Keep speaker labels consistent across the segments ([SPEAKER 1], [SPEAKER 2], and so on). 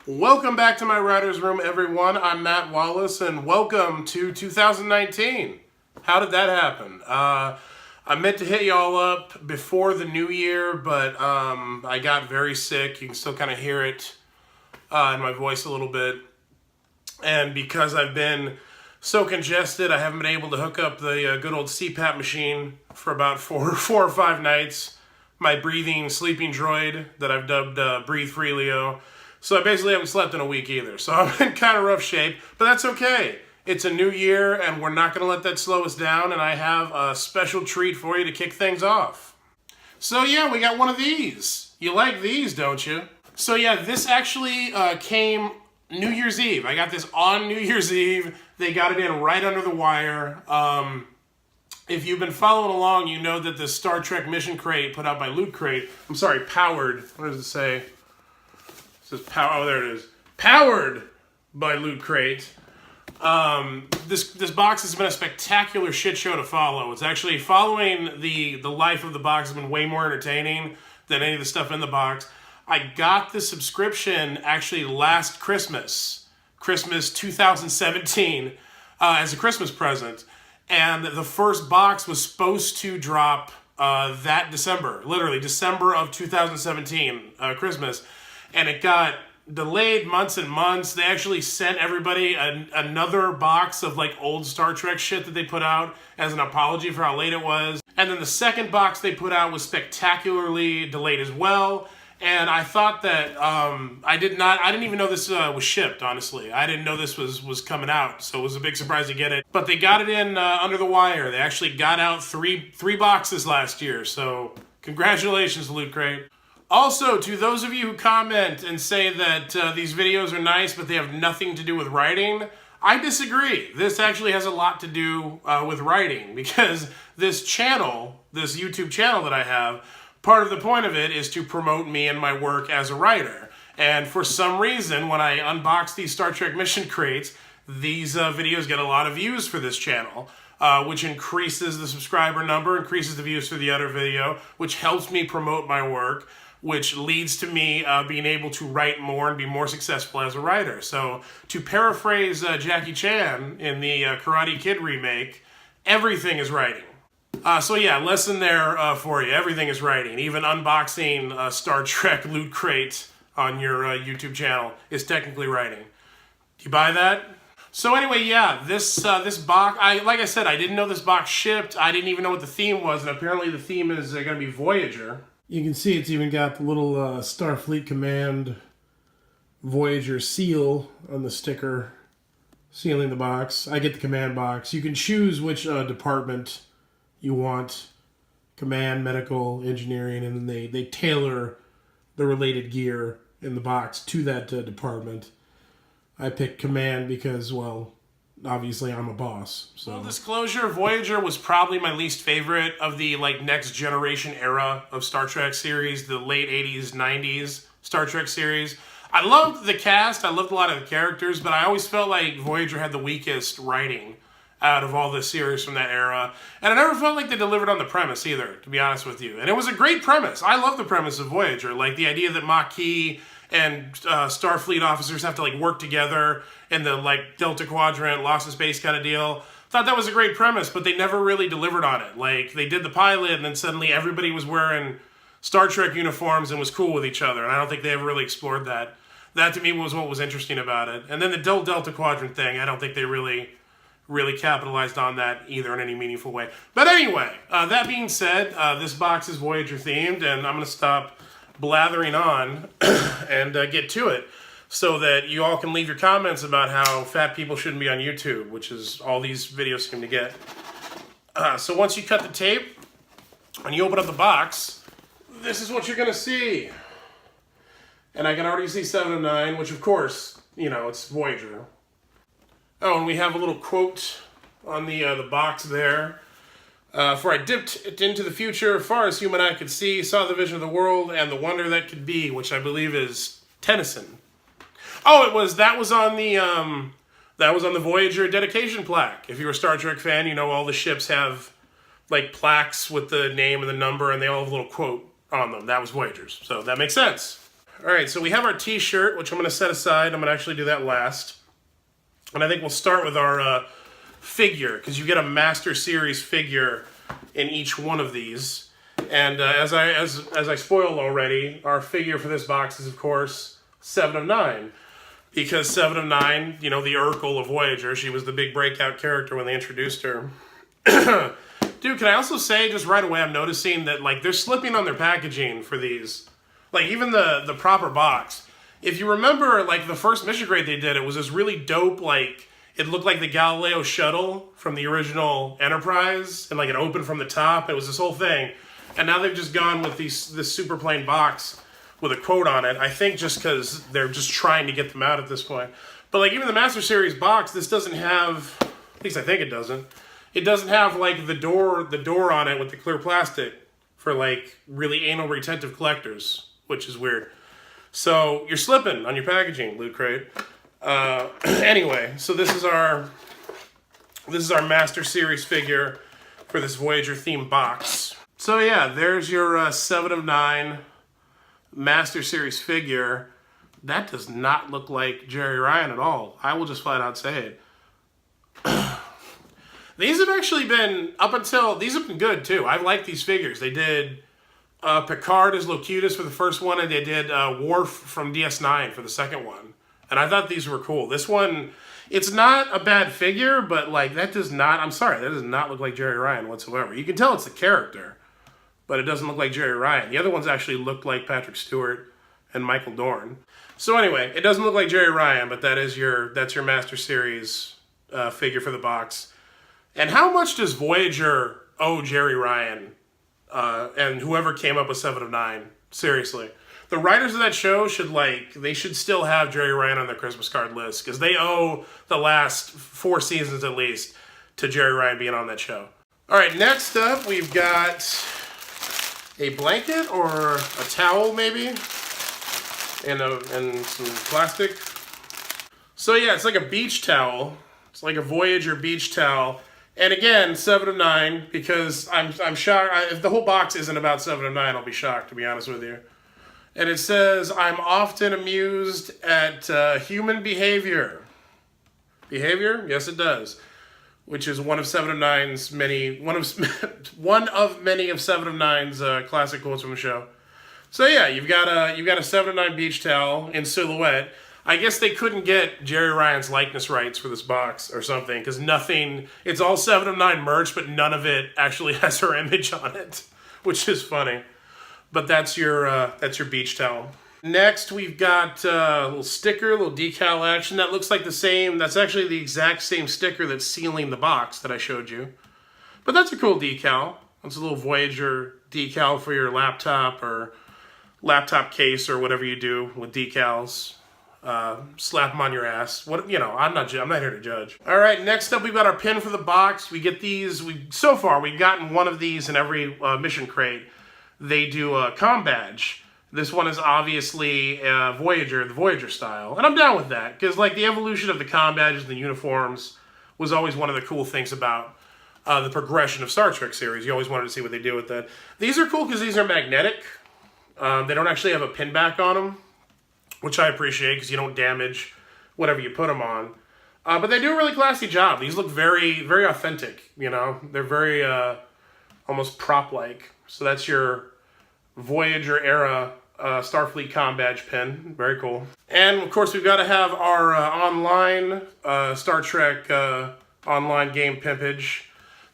[SPEAKER 1] Welcome back to my writer's room, everyone. I'm Matt Wallace, and welcome to 2019. How did that happen? I meant to hit y'all up before the new year, but I got very sick. You can still kind of hear it in my voice a little bit. And because I've been so congested, I haven't been able to hook up the good old CPAP machine for about four or five nights. My breathing, sleeping droid that I've dubbed Breathe Free Leo. So I basically haven't slept in a week either. So I'm in kind of rough shape, but that's okay. It's a new year, and we're not going to let that slow us down, and I have a special treat for you to kick things off. So yeah, we got one of these. You like these, don't you? So yeah, this actually came New Year's Eve. I got this on New Year's Eve. They got it in right under the wire. If you've been following along, you know that the Star Trek mission crate put out by Loot Crate, powered. What does it say? Oh, there it is. Powered by Loot Crate. This box has been a spectacular shit show to follow. It's actually following the life of the box has been way more entertaining than any of the stuff in the box. I got the subscription actually last Christmas 2017, as a Christmas present. And the first box was supposed to drop that December, literally December of 2017, Christmas. And it got delayed months and months. They actually sent everybody another box of like old Star Trek shit that they put out as an apology for how late it was. And then the second box they put out was spectacularly delayed as well. And I thought that I didn't even know this was shipped, honestly. I didn't know this was coming out, so it was a big surprise to get it. But they got it in under the wire. They actually got out three boxes last year, so congratulations, Loot Crate. Also, to those of you who comment and say that these videos are nice, but they have nothing to do with writing, I disagree. This actually has a lot to do with writing, because this YouTube channel that I have, part of the point of it is to promote me and my work as a writer. And for some reason, when I unbox these Star Trek mission crates, these videos get a lot of views for this channel. Which increases the subscriber number, increases the views for the other video, which helps me promote my work, which leads to me being able to write more and be more successful as a writer. So to paraphrase Jackie Chan in the Karate Kid remake, everything is writing. So yeah, lesson there for you. Everything is writing. Even unboxing Star Trek Loot Crate on your YouTube channel is technically writing. Do you buy that? So anyway, yeah, this box, like I said, I didn't know this box shipped. I didn't even know what the theme was, and apparently the theme is going to be Voyager. You can see it's even got the little Starfleet Command Voyager seal on the sticker, sealing the box. I get the command box. You can choose which department you want, command, medical, engineering, and then they tailor the related gear in the box to that department. I picked command because, well, obviously I'm a boss. So. Full disclosure, Voyager was probably my least favorite of the next generation era of Star Trek series, the late 80s, 90s Star Trek series. I loved the cast, I loved a lot of the characters, but I always felt like Voyager had the weakest writing out of all the series from that era. And I never felt like they delivered on the premise either, to be honest with you. And it was a great premise. I love the premise of Voyager, like the idea that Maquis and Starfleet officers have to work together in the Delta Quadrant, Lost in Space kind of deal. Thought that was a great premise, but they never really delivered on it. They did the pilot, and then suddenly everybody was wearing Star Trek uniforms and was cool with each other, and I don't think they ever really explored that. That to me was what was interesting about it. And then the Delta Quadrant thing, I don't think they really capitalized on that either in any meaningful way. But anyway, that being said, this box is Voyager themed, and I'm going to stop blathering on and get to it so that you all can leave your comments about how fat people shouldn't be on YouTube, which is all these videos seem to get. So once you cut the tape and you open up the box, this is what you're going to see. And I can already see 7 of 9, which of course, it's Voyager. Oh, and we have a little quote on the box there. For I dipped into the future, far as human eye could see, saw the vision of the world and the wonder that could be, which I believe is Tennyson. Oh, that was on the Voyager dedication plaque. If you're a Star Trek fan, you know all the ships have plaques with the name and the number, and they all have a little quote on them. That was Voyager's, so that makes sense. All right, so we have our t-shirt, which I'm going to set aside. I'm going to actually do that last. And I think we'll start with our figure, because you get a Master Series figure in each one of these. And as I spoiled already, our figure for this box is, of course, 7 of 9. Because 7 of 9, you know, the Urkel of Voyager, she was the big breakout character when they introduced her. Dude, can I also say, just right away, I'm noticing that, like, they're slipping on their packaging for these. Like, even the proper box. If you remember, like, the first mission crate they did, it was this really dope, like, it looked like the Galileo shuttle from the original Enterprise, and, like, it opened from the top. It was this whole thing. And now they've just gone with this super plain box with a quote on it. I think just because they're just trying to get them out at this point. But, like, even the Master Series box, this doesn't have, at least I think it doesn't. It doesn't have, like, the door on it with the clear plastic for, like, really anal retentive collectors, which is weird. So you're slipping on your packaging, Loot Crate. Anyway, so this is our Master Series figure for this Voyager themed box. So yeah, there's your 7 of 9 Master Series figure. That does not look like Jerry Ryan at all. I will just flat out say it. These have actually been, these have been good too. I like these figures. They did Picard as Locutus for the first one, and they did Worf from DS9 for the second one. And I thought these were cool. This one, it's not a bad figure, but like that does not look like Jerry Ryan whatsoever. You can tell it's the character, but it doesn't look like Jerry Ryan. The other ones actually looked like Patrick Stewart and Michael Dorn. So anyway, it doesn't look like Jerry Ryan, but that's your Master Series figure for the box. And how much does Voyager owe Jerry Ryan and whoever came up with 7 of 9? Seriously. The writers of that show they should still have Jerry Ryan on their Christmas card list, because they owe the last 4 seasons at least to Jerry Ryan being on that show. All right, next up we've got a blanket or a towel maybe, and some plastic. So yeah, it's like a beach towel. It's like a Voyager beach towel. And again, 7 of 9, because I'm shocked. If the whole box isn't about 7 of 9, I'll be shocked, to be honest with you. And it says, I'm often amused at human behavior. Behavior? Yes, it does. Which is one of 7 of 9's one of many of 7 of 9's classic quotes from the show. So yeah, you've got a 7 of 9 beach towel in silhouette. I guess they couldn't get Jerry Ryan's likeness rights for this box or something, because it's all 7 of 9 merch, but none of it actually has her image on it, which is funny. But that's your beach towel. Next, we've got a little sticker, a little decal action. That looks like that's actually the exact same sticker that's sealing the box that I showed you. But that's a cool decal. It's a little Voyager decal for your laptop or laptop case or whatever you do with decals. Slap them on your ass. I'm not here to judge. All right, next up we've got our pin for the box. We get these. So far we've gotten one of these in every mission crate. They do a comm badge. This one is obviously the Voyager style, and I'm down with that, because like the evolution of the comm badges and the uniforms was always one of the cool things about the progression of Star Trek series. You always wanted to see what they do with that. These are cool because these are magnetic. They don't actually have a pin back on them, which I appreciate, because you don't damage whatever you put them on. But they do a really classy job. These look very, very authentic, you know? They're very almost prop-like. So that's your Voyager-era Starfleet comm badge pin. Very cool. And, of course, we've got to have our online Star Trek online game pimpage.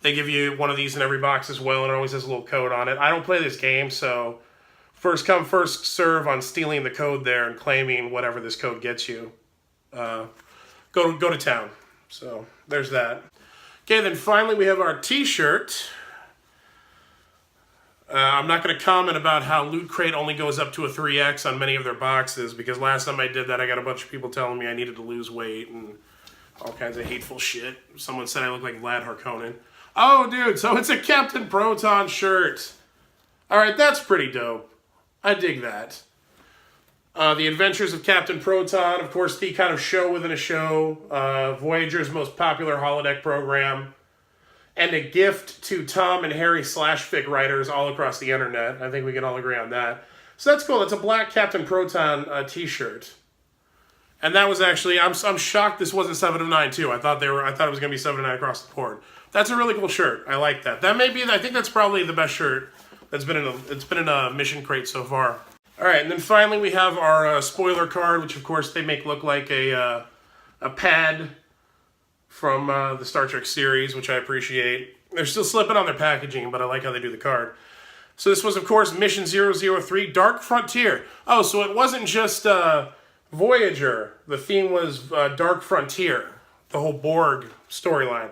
[SPEAKER 1] They give you one of these in every box as well, and it always has a little code on it. I don't play this game, so first come, first serve on stealing the code there and claiming whatever this code gets you. Go to town. So there's that. Okay, then finally we have our t-shirt. I'm not going to comment about how Loot Crate only goes up to a 3X on many of their boxes, because last time I did that I got a bunch of people telling me I needed to lose weight and all kinds of hateful shit. Someone said I look like Vlad Harkonnen. Oh, dude, so it's a Captain Proton shirt. Alright, that's pretty dope. I dig that. The Adventures of Captain Proton, of course, the kind of show within a show. Voyager's most popular holodeck program. And a gift to Tom and Harry /fic writers all across the internet. I think we can all agree on that. So that's cool. It's a black Captain Proton t-shirt. And that was actually, I'm shocked this wasn't 7 of 9 too. I thought it was going to be 7 of 9 across the board. That's a really cool shirt. I like that. That may be, I think that's probably the best shirt that's been in a mission crate so far. All right, and then finally we have our spoiler card, which of course they make look like a pad from the Star Trek series, which I appreciate. They're still slipping on their packaging, but I like how they do the card. So this was, of course, Mission 003, Dark Frontier. Oh, so it wasn't just Voyager. The theme was Dark Frontier, the whole Borg storyline.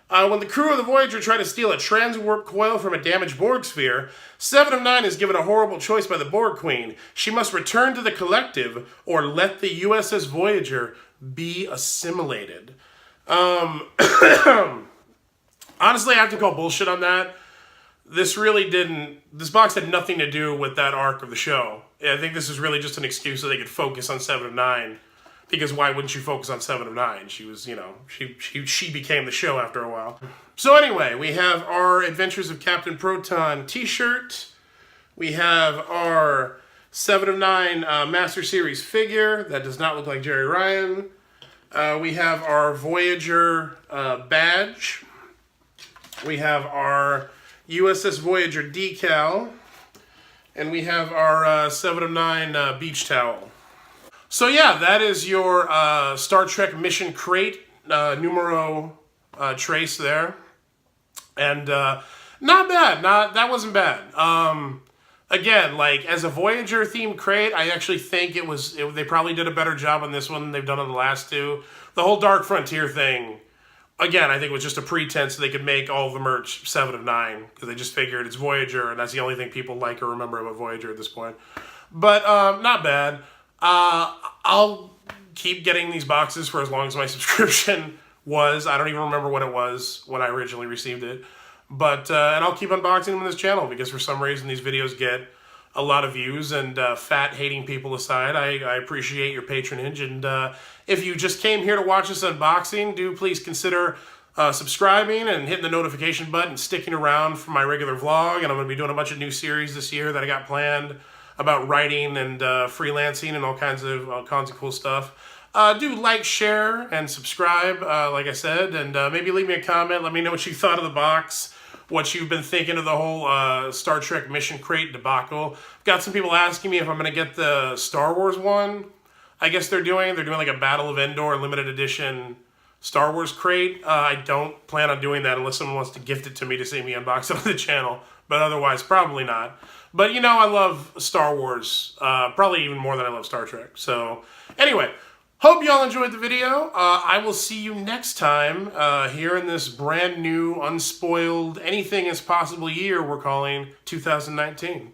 [SPEAKER 1] When the crew of the Voyager try to steal a transwarp coil from a damaged Borg sphere, 7 of 9 is given a horrible choice by the Borg Queen. She must return to the collective or let the USS Voyager be assimilated. Honestly, I have to call bullshit on that. This box had nothing to do with that arc of the show. I think this is really just an excuse so they could focus on 7 of 9. Because why wouldn't you focus on 7 of 9? She was, she became the show after a while. So anyway, we have our Adventures of Captain Proton t-shirt. We have our 7 of 9 Master Series figure. That does not look like Jerry Ryan. We have our Voyager badge. We have our USS Voyager decal. And we have our 7 of 9 beach towel. So yeah, that is your Star Trek Mission Crate numero trace there. And not bad. That wasn't bad. Again, like as a Voyager themed crate, I actually think they probably did a better job on this one than they've done on the last two. The whole Dark Frontier thing, again, I think was just a pretense so they could make all the merch 7 of 9 because they just figured it's Voyager and that's the only thing people like or remember about Voyager at this point. But not bad. I'll keep getting these boxes for as long as my subscription was. I don't even remember what it was when I originally received it. But, and I'll keep unboxing them on this channel because for some reason these videos get a lot of views and fat-hating people aside, I appreciate your patronage. And if you just came here to watch this unboxing, do please consider subscribing and hitting the notification button and sticking around for my regular vlog. And I'm going to be doing a bunch of new series this year that I got planned about writing and freelancing and all kinds of cool stuff. Do like, share, and subscribe, like I said, and maybe leave me a comment. Let me know what you thought of the box, what you've been thinking of the whole Star Trek Mission Crate debacle. I've got some people asking me if I'm going to get the Star Wars one. I guess they're doing like a Battle of Endor limited edition Star Wars crate. I don't plan on doing that unless someone wants to gift it to me to see me unbox it on the channel, but otherwise probably not. But you know, I love Star Wars, probably even more than I love Star Trek. So anyway, hope you all enjoyed the video. I will see you next time here in this brand new, unspoiled, anything is possible year we're calling 2019.